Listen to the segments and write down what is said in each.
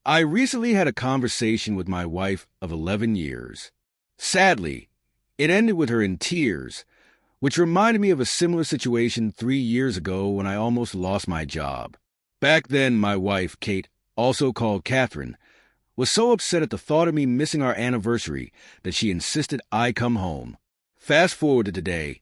I recently had a conversation with my wife of 11 years. Sadly, it ended with her in tears, which reminded me of a similar situation 3 years ago when I almost lost my job. Back then, my wife, Kate, also called Catherine, was so upset at the thought of me missing our anniversary that she insisted I come home. Fast forward to today,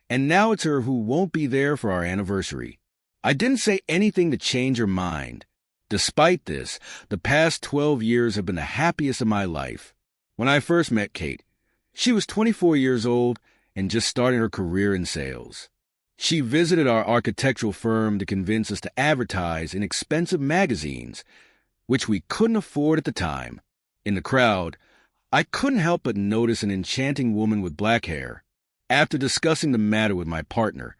and now it's her who won't be there for our anniversary. I didn't say anything to change her mind. Despite this, the past 12 years have been the happiest of my life. When I first met Kate, she was 24 years old and just starting her career in sales. She visited our architectural firm to convince us to advertise in expensive magazines, which we couldn't afford at the time. In the crowd, I couldn't help but notice an enchanting woman with black hair. After discussing the matter with my partner,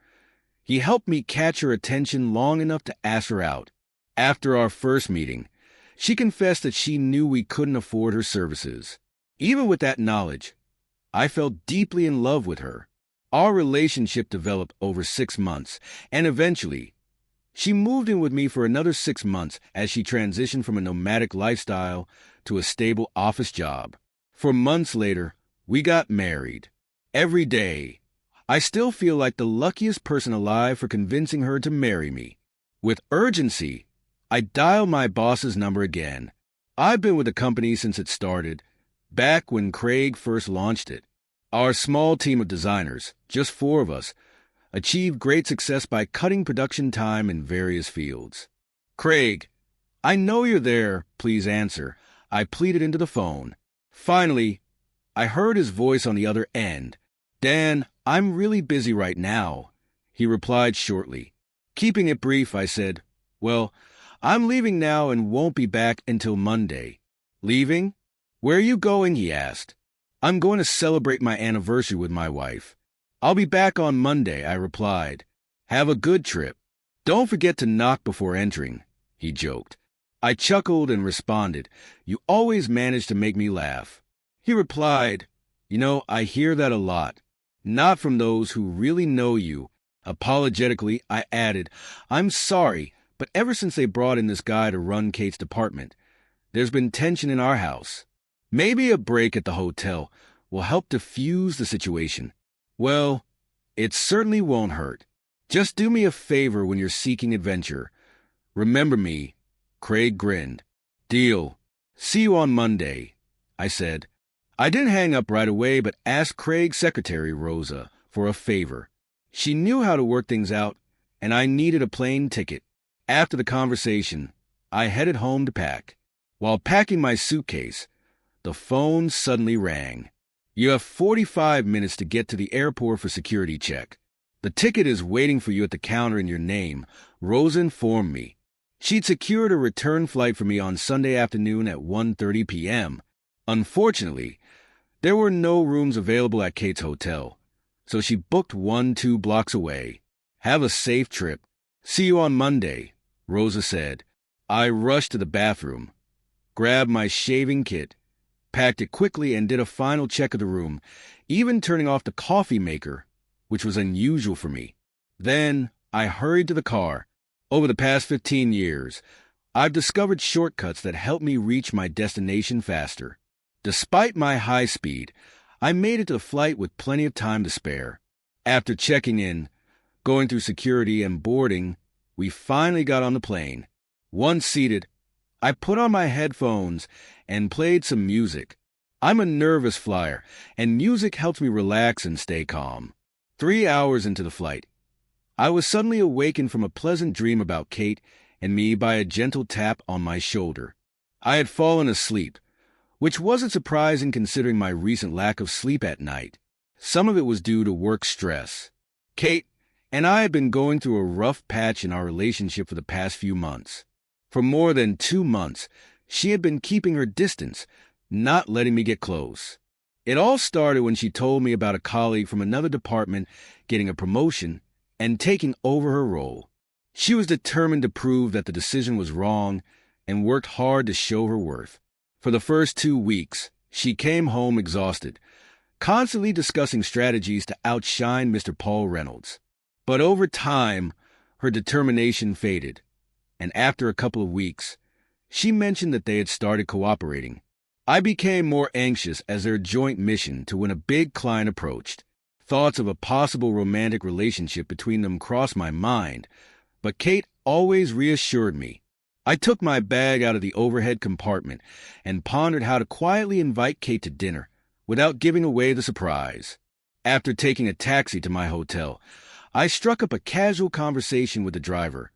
he helped me catch her attention long enough to ask her out. After our first meeting, she confessed that she knew we couldn't afford her services. Even with that knowledge, I felt deeply in love with her. Our relationship developed over 6 months, and eventually, she moved in with me for another 6 months as she transitioned from a nomadic lifestyle to a stable office job. 4 months later, we got married. Every day, I still feel like the luckiest person alive for convincing her to marry me. With urgency, I dial my boss's number again. I've been with the company since it started, back when Craig first launched it. Our small team of designers, just 4 of us, achieved great success by cutting production time in various fields. "Craig, I know you're there. Please answer," I pleaded into the phone. Finally, I heard his voice on the other end. "Dan, I'm really busy right now," he replied shortly. Keeping it brief, I said, "Well, I'm leaving now and won't be back until Monday." "Leaving? Where are you going?" he asked. "I'm going to celebrate my anniversary with my wife. I'll be back on Monday," I replied. "Have a good trip. Don't forget to knock before entering," he joked. I chuckled and responded, "You always manage to make me laugh." He replied, "I hear that a lot. Not from those who really know you." Apologetically, I added, "I'm sorry, but ever since they brought in this guy to run Kate's department, there's been tension in our house. Maybe a break at the hotel will help diffuse the situation." "Well, it certainly won't hurt. Just do me a favor when you're seeking adventure. Remember me." Craig grinned. "Deal. See you on Monday," I said. I didn't hang up right away, but asked Craig's secretary, Rosa, for a favor. She knew how to work things out, and I needed a plane ticket. After the conversation, I headed home to pack. While packing my suitcase, the phone suddenly rang. "You have 45 minutes to get to the airport for security check. The ticket is waiting for you at the counter in your name," Rosa informed me. She'd secured a return flight for me on Sunday afternoon at 1:30 p.m. Unfortunately, there were no rooms available at Kate's hotel, so she booked one 2 blocks away. "Have a safe trip. See you on Monday," Rosa said. I rushed to the bathroom, grabbed my shaving kit, packed it quickly, and did a final check of the room, even turning off the coffee maker, which was unusual for me. Then I hurried to the car. Over the past 15 years, I've discovered shortcuts that help me reach my destination faster. Despite my high speed, I made it to the flight with plenty of time to spare. After checking in, going through security, and boarding, we finally got on the plane. Once seated, I put on my headphones and played some music. I'm a nervous flyer, and music helps me relax and stay calm. 3 hours into the flight, I was suddenly awakened from a pleasant dream about Kate and me by a gentle tap on my shoulder. I had fallen asleep, which wasn't surprising considering my recent lack of sleep at night. Some of it was due to work stress. Kate and I had been going through a rough patch in our relationship for the past few months. For more than 2 months, she had been keeping her distance, not letting me get close. It all started when she told me about a colleague from another department getting a promotion and taking over her role. She was determined to prove that the decision was wrong and worked hard to show her worth. For the first 2 weeks, she came home exhausted, constantly discussing strategies to outshine Mr. Paul Reynolds. But over time, her determination faded, and after a couple of weeks, She mentioned that they had started cooperating. I became more anxious as their joint mission to win a big client approached. Thoughts of a possible romantic relationship between them crossed my mind, but Kate always reassured me. I took my bag out of the overhead compartment and pondered how to quietly invite Kate to dinner without giving away the surprise. After taking a taxi to my hotel, I struck up a casual conversation with the driver,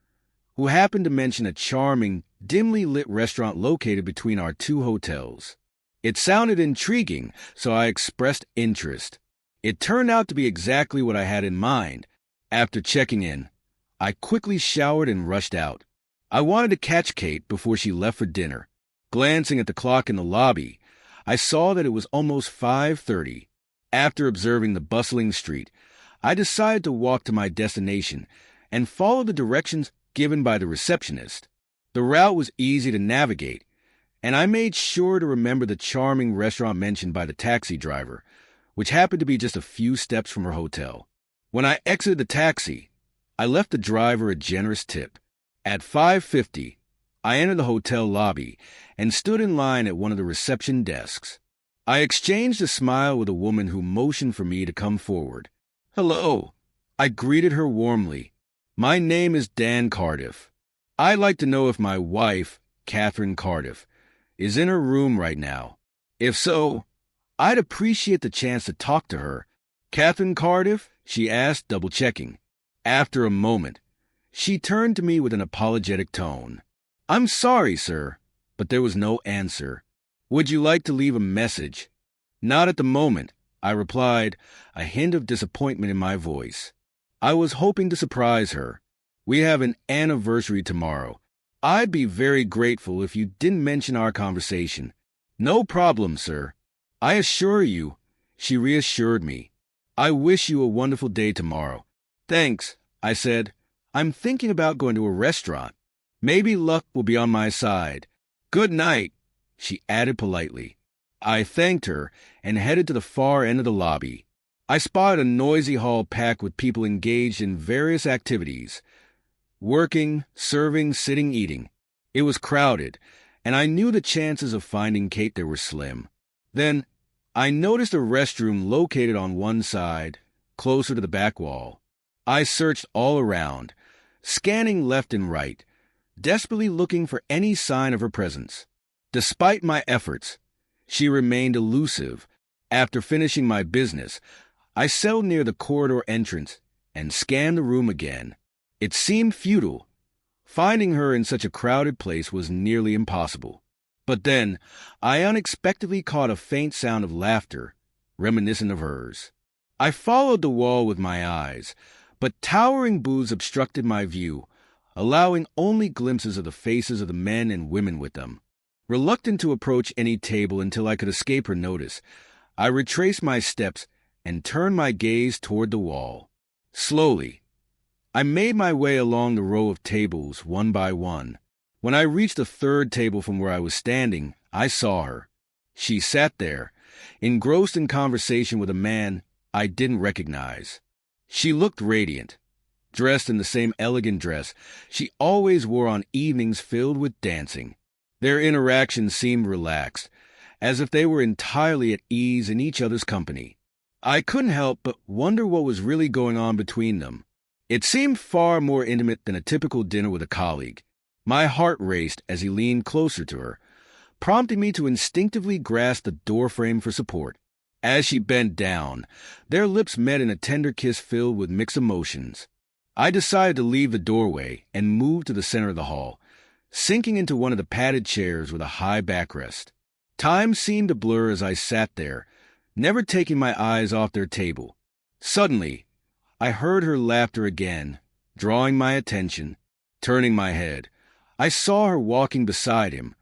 who happened to mention a charming, dimly lit restaurant located between our two hotels. It sounded intriguing, so I expressed interest. It turned out to be exactly what I had in mind. After checking in, I quickly showered and rushed out. I wanted to catch Kate before she left for dinner. Glancing at the clock in the lobby, I saw that it was almost 5:30. After observing the bustling street, I decided to walk to my destination and follow the directions given by the receptionist. The route was easy to navigate, and I made sure to remember the charming restaurant mentioned by the taxi driver, which happened to be just a few steps from her hotel. When I exited the taxi, I left the driver a generous tip. At 5:50, I entered the hotel lobby and stood in line at one of the reception desks. I exchanged a smile with a woman who motioned for me to come forward. "Hello," I greeted her warmly. "My name is Dan Cardiff. I'd like to know if my wife, Catherine Cardiff, is in her room right now. If so, I'd appreciate the chance to talk to her." "Catherine Cardiff?" she asked, double-checking. After a moment, she turned to me with an apologetic tone. "I'm sorry, sir," but there was no answer. "Would you like to leave a message?" "Not at the moment," I replied, a hint of disappointment in my voice. I was hoping to surprise her. "We have an anniversary tomorrow. I'd be very grateful if you didn't mention our conversation." "No problem, sir. I assure you," she reassured me. "I wish you a wonderful day tomorrow." "Thanks," I said. "I'm thinking about going to a restaurant. Maybe luck will be on my side. Good night," she added politely. I thanked her and headed to the far end of the lobby. I spotted a noisy hall packed with people engaged in various activities. Working, serving, sitting, eating. It was crowded, and I knew the chances of finding Kate there were slim. Then, I noticed a restroom located on one side, closer to the back wall. I searched all around, scanning left and right, desperately looking for any sign of her presence. Despite my efforts, she remained elusive. After finishing my business, I settled near the corridor entrance and scanned the room again. It seemed futile. Finding her in such a crowded place was nearly impossible. But then, I unexpectedly caught a faint sound of laughter, reminiscent of hers. I followed the wall with my eyes, but towering booths obstructed my view, allowing only glimpses of the faces of the men and women with them. Reluctant to approach any table until I could escape her notice, I retraced my steps and turned my gaze toward the wall. Slowly, I made my way along the row of tables one by one. When I reached the third table from where I was standing, I saw her. She sat there, engrossed in conversation with a man I didn't recognize. She looked radiant, dressed in the same elegant dress she always wore on evenings filled with dancing. Their interaction seemed relaxed, as if they were entirely at ease in each other's company. I couldn't help but wonder what was really going on between them. It seemed far more intimate than a typical dinner with a colleague. My heart raced as he leaned closer to her, prompting me to instinctively grasp the doorframe for support. As she bent down, their lips met in a tender kiss filled with mixed emotions. I decided to leave the doorway and move to the center of the hall, sinking into one of the padded chairs with a high backrest. Time seemed to blur as I sat there, never taking my eyes off their table. Suddenly, I heard her laughter again, drawing my attention. Turning my head, I saw her walking beside him,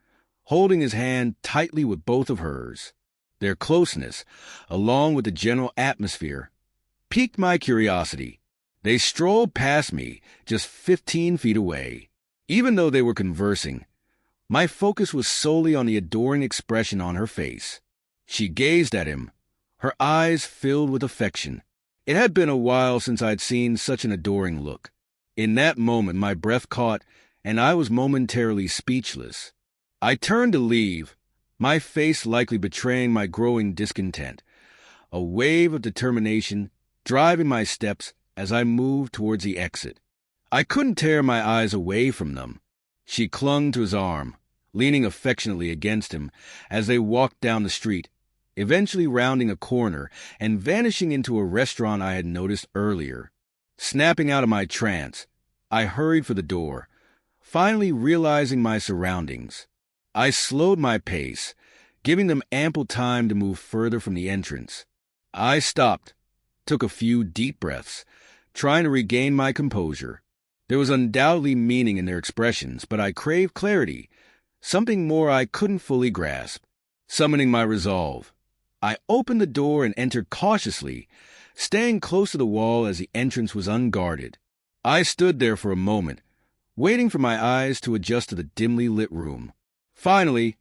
holding his hand tightly with both of hers. Their closeness, along with the general atmosphere, piqued my curiosity. They strolled past me, just 15 feet away. Even though they were conversing, my focus was solely on the adoring expression on her face. She gazed at him, her eyes filled with affection. It had been a while since I'd seen such an adoring look. In that moment, my breath caught, and I was momentarily speechless. I turned to leave, my face likely betraying my growing discontent, a wave of determination driving my steps as I moved towards the exit. I couldn't tear my eyes away from them. She clung to his arm, leaning affectionately against him as they walked down the street, eventually rounding a corner and vanishing into a restaurant I had noticed earlier. Snapping out of my trance, I hurried for the door, finally realizing my surroundings. I slowed my pace, giving them ample time to move further from the entrance. I stopped, took a few deep breaths, trying to regain my composure. There was undoubtedly meaning in their expressions, but I craved clarity, something more I couldn't fully grasp. Summoning my resolve, I opened the door and entered cautiously, staying close to the wall as the entrance was unguarded. I stood there for a moment, waiting for my eyes to adjust to the dimly lit room. Finally,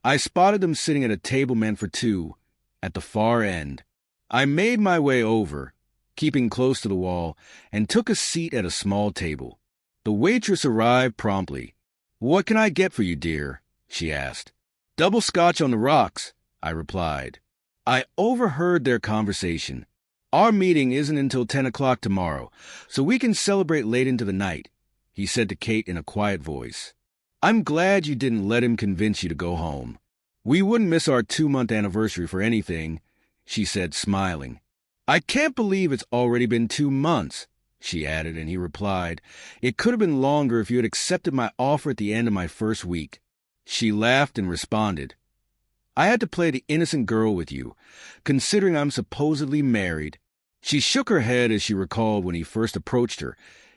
I spotted them sitting at a table meant for two, at the far end. I made my way over, keeping close to the wall, and took a seat at a small table. The waitress arrived promptly. "What can I get for you, dear?" she asked. "Double scotch on the rocks," I replied. I overheard their conversation. "Our meeting isn't until 10 o'clock tomorrow, so we can celebrate late into the night," he said to Kate in a quiet voice. "I'm glad you didn't let him convince you to go home. We wouldn't miss our 2-month anniversary for anything," she said, smiling. "I can't believe it's already been 2 months," she added, and he replied, "It could have been longer if you had accepted my offer at the end of my first week." She laughed and responded, "I had to play the innocent girl with you, considering I'm supposedly married." She shook her head as she recalled when he first approached her,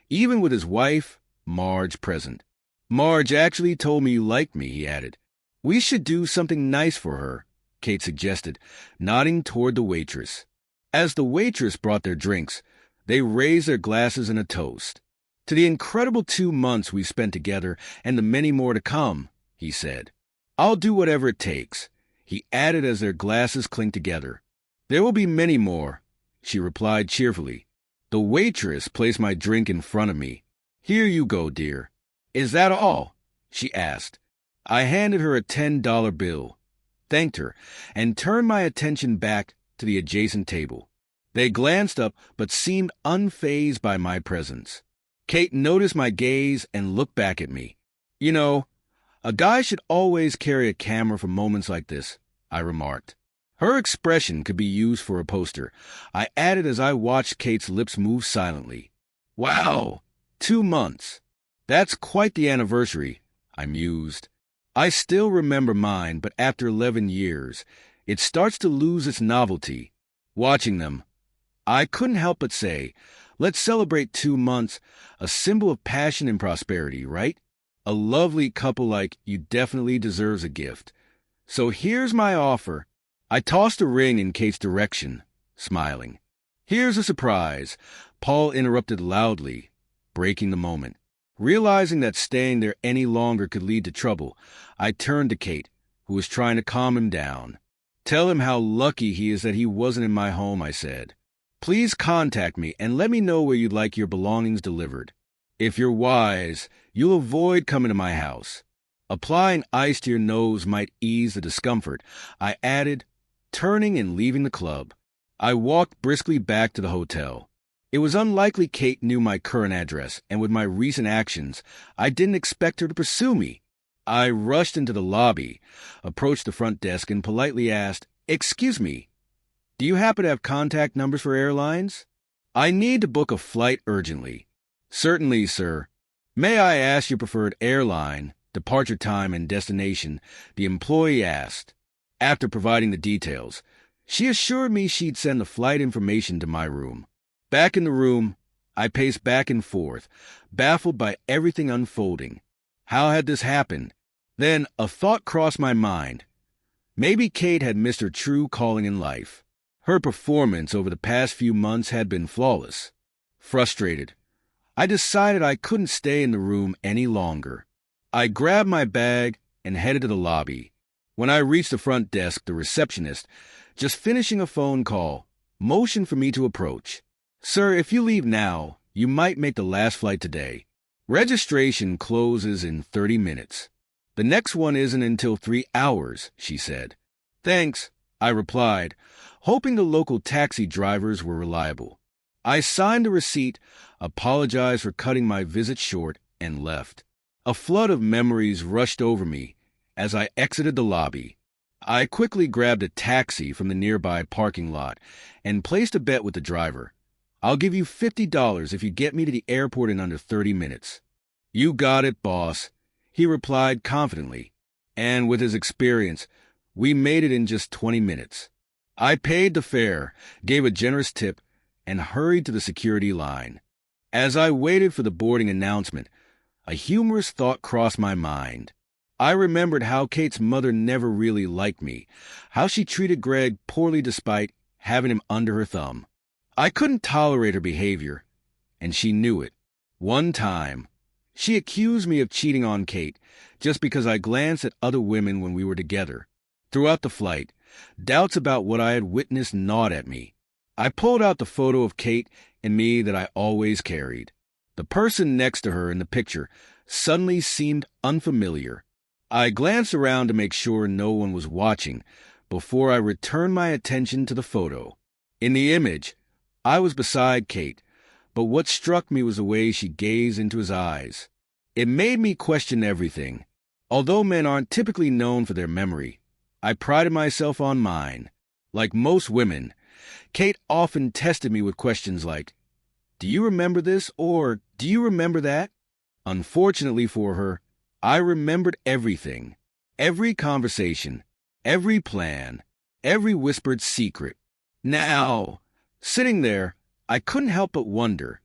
even with his wife, Marge, present. "Marge actually told me you liked me," he added. "We should do something nice for her," Kate suggested, nodding toward the waitress. As the waitress brought their drinks, they raised their glasses in a toast. "To the incredible 2 months we spent together and the many more to come," he said. "I'll do whatever it takes," he added as their glasses clinked together. "There will be many more," she replied cheerfully. The waitress placed my drink in front of me. "Here you go, dear." "Is that all?" she asked. I handed her a $10 bill, thanked her, and turned my attention back to the adjacent table. They glanced up but seemed unfazed by my presence. Kate noticed my gaze and looked back at me. "You know, a guy should always carry a camera for moments like this," I remarked. Her expression could be used for a poster, I added as I watched Kate's lips move silently. "Wow, 2 months. That's quite the anniversary," I mused. "I still remember mine, but after 11 years, it starts to lose its novelty." Watching them, I couldn't help but say, "Let's celebrate 2 months, a symbol of passion and prosperity, right? A lovely couple like you definitely deserves a gift. So here's my offer." I tossed a ring in Kate's direction, smiling. "Here's a surprise," Paul interrupted loudly, breaking the moment. Realizing that staying there any longer could lead to trouble, I turned to Kate, who was trying to calm him down. "Tell him how lucky he is that he wasn't in my home," I said. "Please contact me and let me know where you'd like your belongings delivered. If you're wise, you'll avoid coming to my house. Applying ice to your nose might ease the discomfort," I added, turning and leaving the club. I walked briskly back to the hotel. It was unlikely Kate knew my current address, and with my recent actions, I didn't expect her to pursue me. I rushed into the lobby, approached the front desk, and politely asked, "Excuse me, do you happen to have contact numbers for airlines? I need to book a flight urgently." "Certainly, sir. May I ask your preferred airline, departure time, and destination?" the employee asked. After providing the details, she assured me she'd send the flight information to my room. Back in the room, I paced back and forth, baffled by everything unfolding. How had this happened? Then a thought crossed my mind. Maybe Kate had missed her true calling in life. Her performance over the past few months had been flawless. Frustrated, I decided I couldn't stay in the room any longer. I grabbed my bag and headed to the lobby. When I reached the front desk, the receptionist, just finishing a phone call, motioned for me to approach. "Sir, if you leave now, you might make the last flight today. Registration closes in 30 minutes. "The next one isn't until 3 hours," she said. "Thanks," I replied, hoping the local taxi drivers were reliable. I signed a receipt, apologized for cutting my visit short, and left. A flood of memories rushed over me as I exited the lobby. I quickly grabbed a taxi from the nearby parking lot and placed a bet with the driver. "I'll give you $50 if you get me to the airport in under 30 minutes. "You got it, boss," he replied confidently. And with his experience, we made it in just 20 minutes. I paid the fare, gave a generous tip, and hurried to the security line. As I waited for the boarding announcement, a humorous thought crossed my mind. I remembered how Kate's mother never really liked me, how she treated Greg poorly despite having him under her thumb. I couldn't tolerate her behavior, and she knew it. One time, she accused me of cheating on Kate just because I glanced at other women when we were together. Throughout the flight, doubts about what I had witnessed gnawed at me. I pulled out the photo of Kate and me that I always carried. The person next to her in the picture suddenly seemed unfamiliar. I glanced around to make sure no one was watching before I returned my attention to the photo. In the image, I was beside Kate, but what struck me was the way she gazed into his eyes. It made me question everything. Although men aren't typically known for their memory, I prided myself on mine. Like most women, Kate often tested me with questions like, "Do you remember this?" or "Do you remember that?" Unfortunately for her, I remembered everything. Every conversation, every plan, every whispered secret. Now, sitting there, I couldn't help but wonder,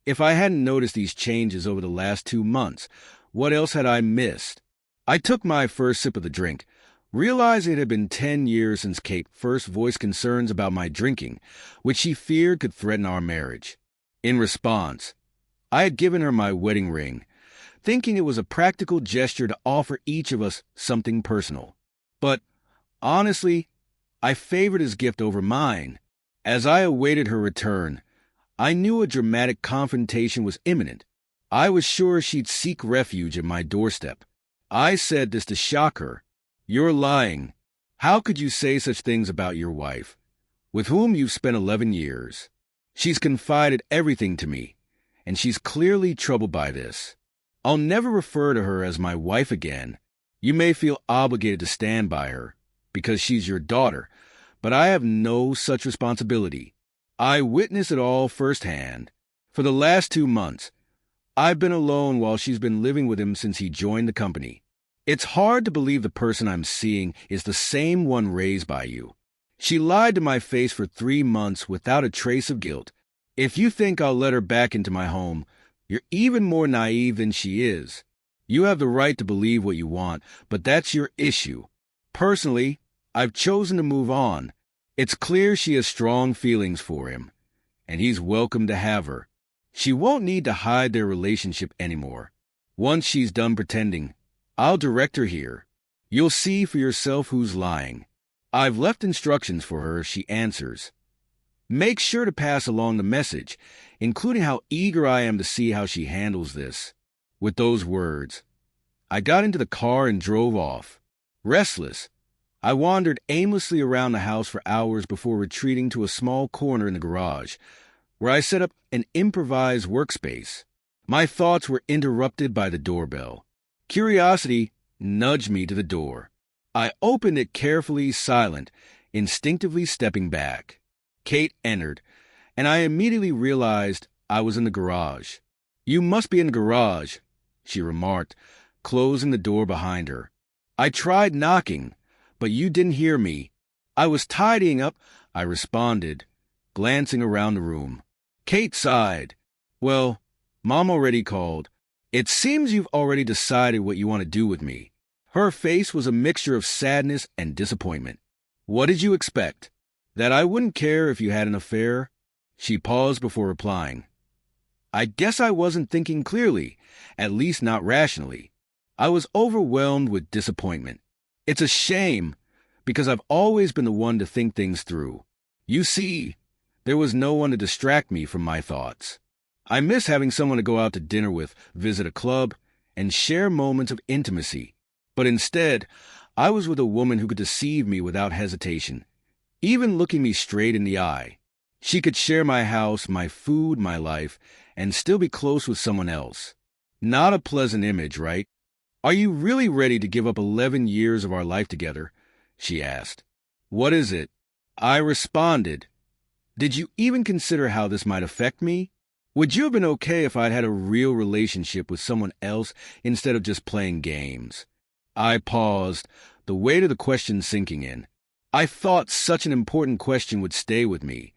if I hadn't noticed these changes over the last 2 months, what else had I missed? I took my first sip of the drink, realizing it had been 10 years since Kate first voiced concerns about my drinking, which she feared could threaten our marriage. In response, I had given her my wedding ring, thinking it was a practical gesture to offer each of us something personal. But honestly, I favored his gift over mine. As I awaited her return, I knew a dramatic confrontation was imminent. I was sure she'd seek refuge at my doorstep. I said this to shock her. "You're lying. How could you say such things about your wife, with whom you've spent 11 years? She's confided everything to me, and she's clearly troubled by this. I'll never refer to her as my wife again. You may feel obligated to stand by her, because she's your daughter, but I have no such responsibility. I witnessed it all firsthand. For the last 2 months, I've been alone while she's been living with him since he joined the company. It's hard to believe the person I'm seeing is the same one raised by you. She lied to my face for 3 months without a trace of guilt. If you think I'll let her back into my home, you're even more naive than she is. You have the right to believe what you want, but that's your issue. Personally, I've chosen to move on. It's clear she has strong feelings for him, and he's welcome to have her. She won't need to hide their relationship anymore. Once she's done pretending, I'll direct her here. You'll see for yourself who's lying. I've left instructions for her if she answers. Make sure to pass along the message, including how eager I am to see how she handles this." With those words, I got into the car and drove off. Restless, I wandered aimlessly around the house for hours before retreating to a small corner in the garage, where I set up an improvised workspace. My thoughts were interrupted by the doorbell. Curiosity nudged me to the door. I opened it carefully, silent, instinctively stepping back. Kate entered, and I immediately realized I was in the garage. "You must be in the garage," she remarked, closing the door behind her. "I tried knocking, but you didn't hear me." "I was tidying up," I responded, glancing around the room. Kate sighed. "Well, Mom already called. It seems you've already decided what you want to do with me." Her face was a mixture of sadness and disappointment. "What did you expect? That I wouldn't care if you had an affair?" She paused before replying. "I guess I wasn't thinking clearly, at least not rationally. I was overwhelmed with disappointment. It's a shame, because I've always been the one to think things through. You see, there was no one to distract me from my thoughts. I miss having someone to go out to dinner with, visit a club, and share moments of intimacy. But instead, I was with a woman who could deceive me without hesitation, even looking me straight in the eye. She could share my house, my food, my life, and still be close with someone else. Not a pleasant image, right? Are you really ready to give up 11 years of our life together? She asked. What is it? I responded. Did you even consider how this might affect me? Would you have been okay if I'd had a real relationship with someone else instead of just playing games? I paused, the weight of the question sinking in. I thought such an important question would stay with me.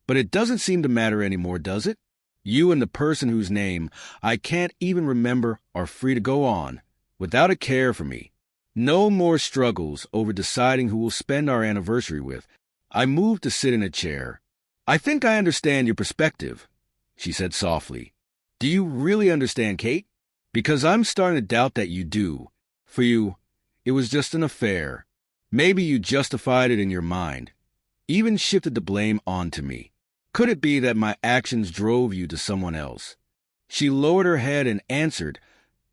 But it doesn't seem to matter anymore, does it? You and the person whose name I can't even remember are free to go on, without a care for me. No more struggles over deciding who we'll spend our anniversary with. I moved to sit in a chair. I think I understand your perspective, she said softly. Do you really understand, Kate? Because I'm starting to doubt that you do. For you, it was just an affair. Maybe you justified it in your mind, even shifted the blame onto me. Could it be that my actions drove you to someone else? She lowered her head and answered,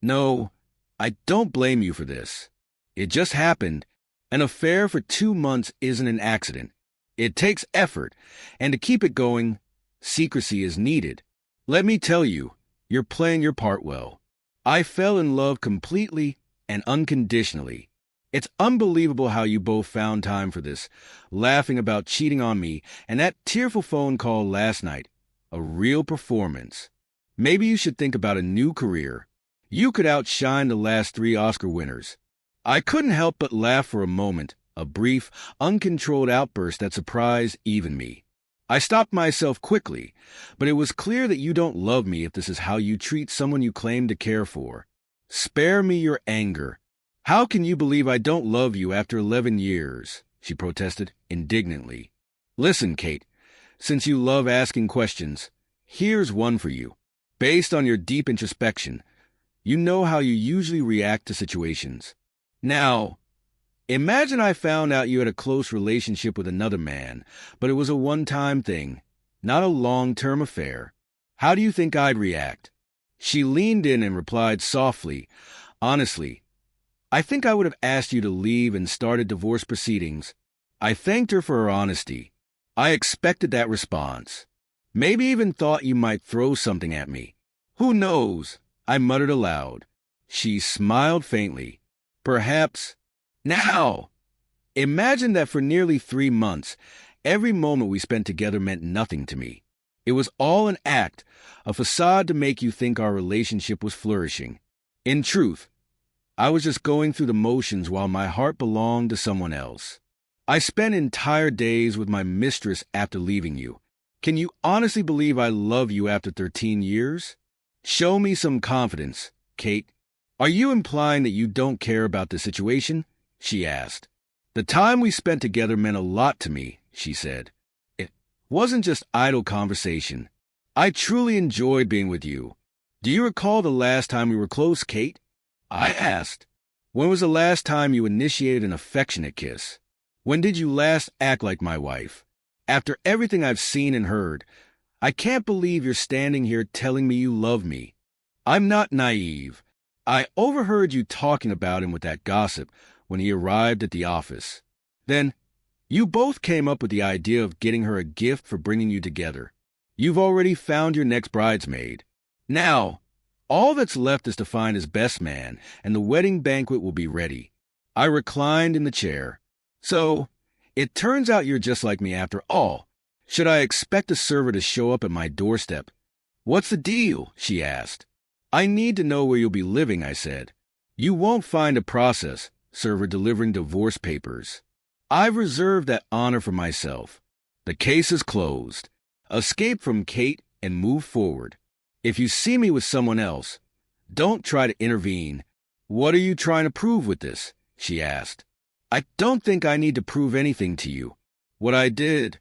No, I don't blame you for this. It just happened. An affair for 2 months isn't an accident. It takes effort, and to keep it going, secrecy is needed. Let me tell you, you're playing your part well. I fell in love completely and unconditionally. It's unbelievable how you both found time for this, laughing about cheating on me and that tearful phone call last night. A real performance. Maybe you should think about a new career. You could outshine the last 3 Oscar winners. I couldn't help but laugh for a moment, a brief, uncontrolled outburst that surprised even me. I stopped myself quickly, but it was clear that you don't love me if this is how you treat someone you claim to care for. Spare me your anger. How can you believe I don't love you after 11 years? She protested indignantly. Listen, Kate, since you love asking questions, here's one for you. Based on your deep introspection, you know how you usually react to situations. Now, imagine I found out you had a close relationship with another man, but it was a one-time thing, not a long-term affair. How do you think I'd react? She leaned in and replied softly, Honestly, I think I would have asked you to leave and started divorce proceedings. I thanked her for her honesty. I expected that response. Maybe even thought you might throw something at me. Who knows? I muttered aloud. She smiled faintly. Perhaps. Now! Imagine that for nearly 3 months, every moment we spent together meant nothing to me. It was all an act, a facade to make you think our relationship was flourishing. In truth, I was just going through the motions while my heart belonged to someone else. I spent entire days with my mistress after leaving you. Can you honestly believe I love you after 13 years? Show me some confidence, Kate. Are you implying that you don't care about the situation? She asked. The time we spent together meant a lot to me, she said. It wasn't just idle conversation. I truly enjoyed being with you. Do you recall the last time we were close, Kate? I asked. When was the last time you initiated an affectionate kiss? When did you last act like my wife? After everything I've seen and heard, I can't believe you're standing here telling me you love me. I'm not naive. I overheard you talking about him with that gossip when he arrived at the office. Then, you both came up with the idea of getting her a gift for bringing you together. You've already found your next bridesmaid. Now, all that's left is to find his best man, and the wedding banquet will be ready. I reclined in the chair. So, it turns out you're just like me after all. Should I expect a server to show up at my doorstep? What's the deal? She asked. I need to know where you'll be living, I said. You won't find a process server delivering divorce papers. I've reserved that honor for myself. The case is closed. Escape from Kate and move forward. If you see me with someone else, don't try to intervene. What are you trying to prove with this? She asked. I don't think I need to prove anything to you. What I did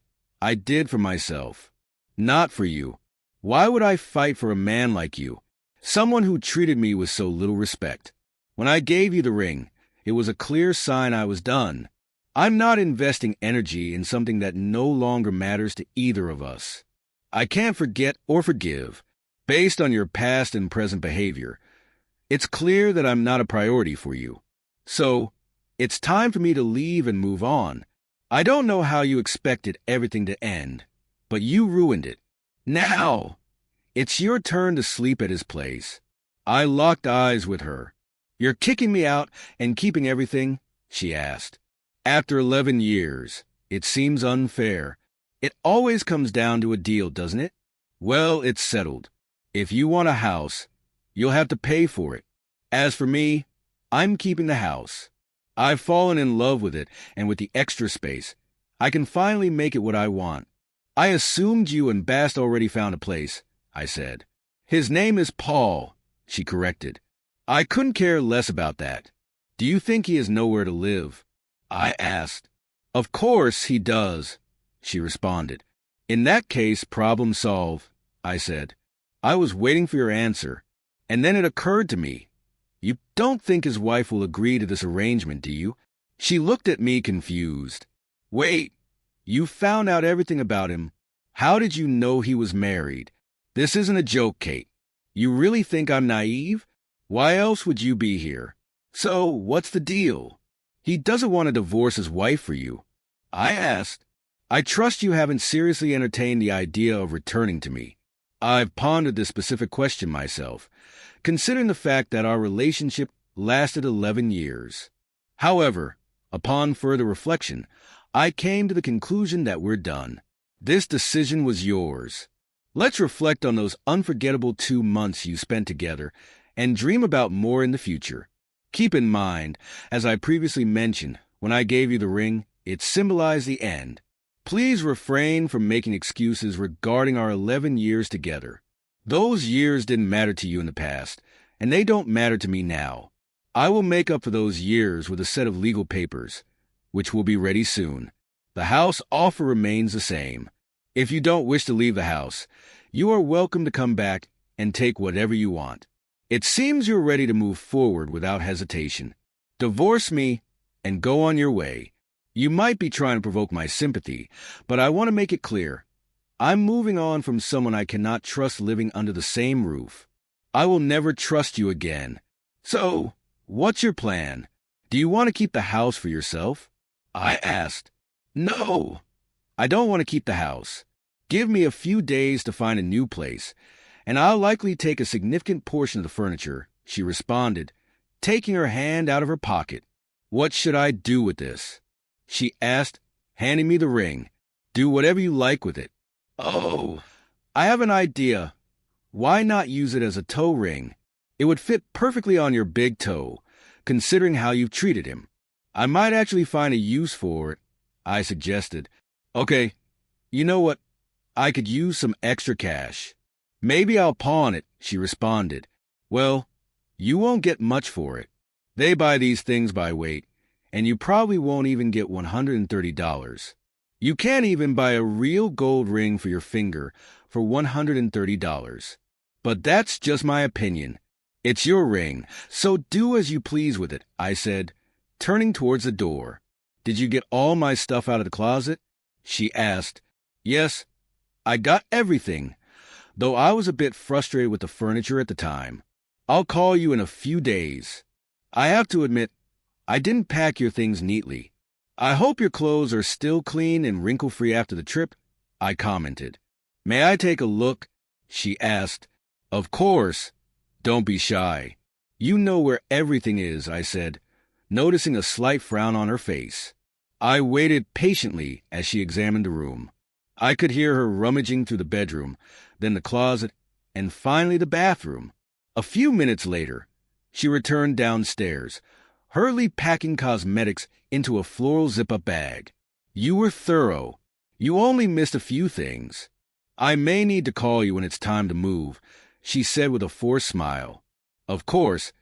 for myself. Not for you. Why would I fight for a man like you? Someone who treated me with so little respect. When I gave you the ring, it was a clear sign I was done. I'm not investing energy in something that no longer matters to either of us. I can't forget or forgive, based on your past and present behavior. It's clear that I'm not a priority for you. So, it's time for me to leave and move on. I don't know how you expected everything to end, but you ruined it. Now, it's your turn to sleep at his place. I locked eyes with her. You're kicking me out and keeping everything? She asked. After 11 years, it seems unfair. It always comes down to a deal, doesn't it? Well, it's settled. If you want a house, you'll have to pay for it. As for me, I'm keeping the house. I've fallen in love with it, and with the extra space, I can finally make it what I want. I assumed you and Bast already found a place, I said. His name is Paul, she corrected. I couldn't care less about that. Do you think he has nowhere to live? I asked. Of course he does, she responded. In that case, problem solved, I said. I was waiting for your answer, and then it occurred to me. You don't think his wife will agree to this arrangement, do you? She looked at me confused. Wait, you found out everything about him. How did you know he was married? This isn't a joke, Kate. You really think I'm naive? Why else would you be here? So, what's the deal? He doesn't want to divorce his wife for you. I asked. I trust you haven't seriously entertained the idea of returning to me. I've pondered this specific question myself, considering the fact that our relationship lasted 11 years. However, upon further reflection, I came to the conclusion that we're done. This decision was yours. Let's reflect on those unforgettable 2 months you spent together and dream about more in the future. Keep in mind, as I previously mentioned, when I gave you the ring, it symbolized the end. Please refrain from making excuses regarding our 11 years together. Those years didn't matter to you in the past, and they don't matter to me now. I will make up for those years with a set of legal papers, which will be ready soon. The house offer remains the same. If you don't wish to leave the house, you are welcome to come back and take whatever you want. It seems you're ready to move forward without hesitation. Divorce me and go on your way. You might be trying to provoke my sympathy, but I want to make it clear. I'm moving on from someone I cannot trust living under the same roof. I will never trust you again. So, what's your plan? Do you want to keep the house for yourself? I asked. No, I don't want to keep the house. Give me a few days to find a new place, and I'll likely take a significant portion of the furniture, she responded, taking her hand out of her pocket. What should I do with this? She asked, handing me the ring. Do whatever you like with it. Oh, I have an idea. Why not use it as a toe ring? It would fit perfectly on your big toe, considering how you've treated him. I might actually find a use for it, I suggested. Okay, you know what? I could use some extra cash. Maybe I'll pawn it, she responded. Well, you won't get much for it. They buy these things by weight, and you probably won't even get $130. You can't even buy a real gold ring for your finger for $130. But that's just my opinion. It's your ring, so do as you please with it, I said, turning towards the door. Did you get all my stuff out of the closet? She asked. Yes, I got everything, though I was a bit frustrated with the furniture at the time. I'll call you in a few days. I have to admit, I didn't pack your things neatly. I hope your clothes are still clean and wrinkle-free after the trip, I commented. May I take a look? She asked. Of course. Don't be shy. You know where everything is, I said, noticing a slight frown on her face. I waited patiently as she examined the room. I could hear her rummaging through the bedroom, then the closet, and finally the bathroom. A few minutes later, she returned downstairs, hurriedly packing cosmetics into a floral zip-up bag. You were thorough. You only missed a few things. I may need to call you when it's time to move, she said with a forced smile. Of course,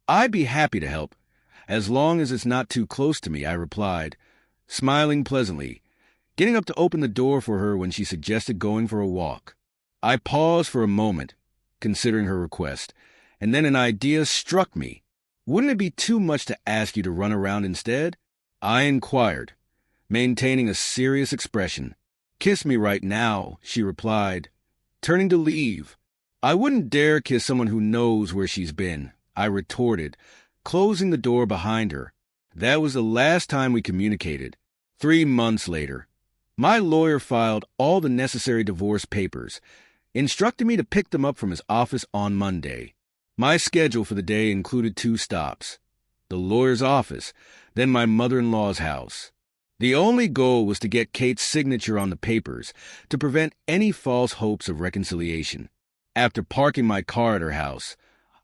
I'd be happy to help, as long as it's not too close to me, I replied, smiling pleasantly, getting up to open the door for her when she suggested going for a walk. I paused for a moment, considering her request, and then an idea struck me. Wouldn't it be too much to ask you to run around instead? I inquired, maintaining a serious expression. Kiss me right now, she replied, turning to leave. I wouldn't dare kiss someone who knows where she's been, I retorted, closing the door behind her. That was the last time we communicated. 3 months later, my lawyer filed all the necessary divorce papers, instructing me to pick them up from his office on Monday. My schedule for the day included 2 stops: the lawyer's office, then my mother-in-law's house. The only goal was to get Kate's signature on the papers to prevent any false hopes of reconciliation. After parking my car at her house,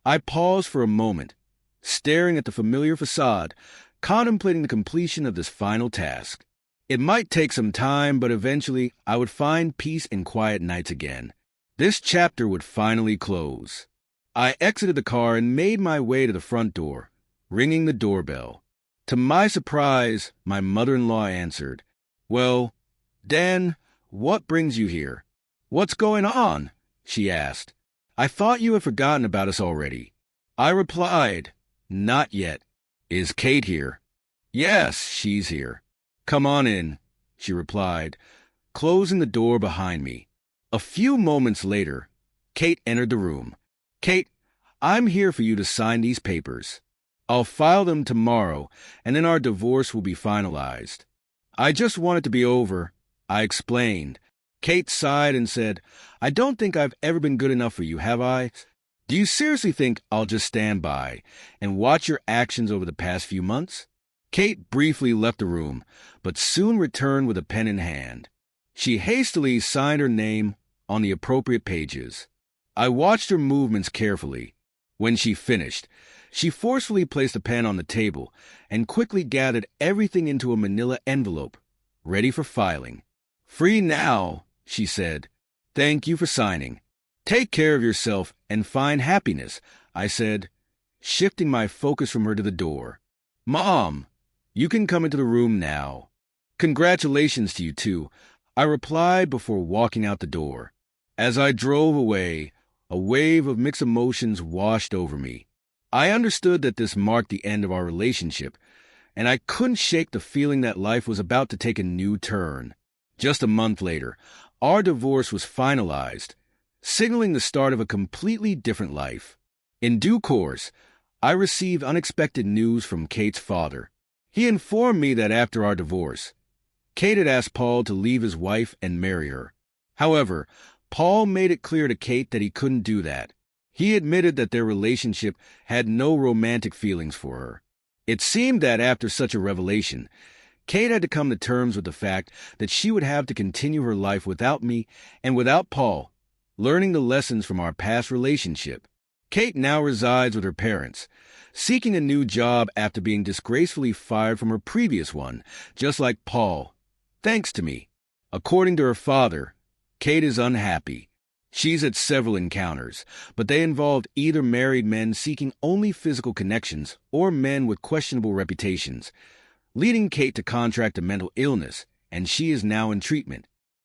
I paused for a moment, staring at the familiar facade, contemplating the completion of this final task. It might take some time, but eventually I would find peace and quiet nights again. This chapter would finally close. I exited the car and made my way to the front door, ringing the doorbell. To my surprise, my mother-in-law answered. "Well, Dan, what brings you here? What's going on?" she asked. "I thought you had forgotten about us already." I replied, "Not yet." "Is Kate here?" "Yes, she's here." "Come on in," she replied, closing the door behind me. A few moments later, Kate entered the room. "Kate, I'm here for you to sign these papers. I'll file them tomorrow, and then our divorce will be finalized." "I just want it to be over," I explained. Kate sighed and said, "I don't think I've ever been good enough for you, have I? Do you seriously think I'll just stand by and watch your actions over the past few months?" Kate briefly left the room, but soon returned with a pen in hand. She hastily signed her name on the appropriate pages. I watched her movements carefully. When she finished, she forcefully placed the pen on the table and quickly gathered everything into a manila envelope, ready for filing. "Free now," she said. "Thank you for signing. Take care of yourself and find happiness," I said, shifting my focus from her to the door. "Mom, you can come into the room now." "Congratulations to you, too," I replied before walking out the door. As I drove away, a wave of mixed emotions washed over me. I understood that this marked the end of our relationship, and I couldn't shake the feeling that life was about to take a new turn. Just a month later, our divorce was finalized, signaling the start of a completely different life. In due course, I received unexpected news from Kate's father. He informed me that after our divorce, Kate had asked Paul to leave his wife and marry her. However, Paul made it clear to Kate that he couldn't do that. He admitted that their relationship had no romantic feelings for her. It seemed that after such a revelation, Kate had to come to terms with the fact that she would have to continue her life without me and without Paul, learning the lessons from our past relationship. Kate now resides with her parents, seeking a new job after being disgracefully fired from her previous one, just like Paul, thanks to me. According to her father, Kate is unhappy. She's had several encounters, but they involved either married men seeking only physical connections or men with questionable reputations, leading Kate to contract a mental illness, and she is now in treatment.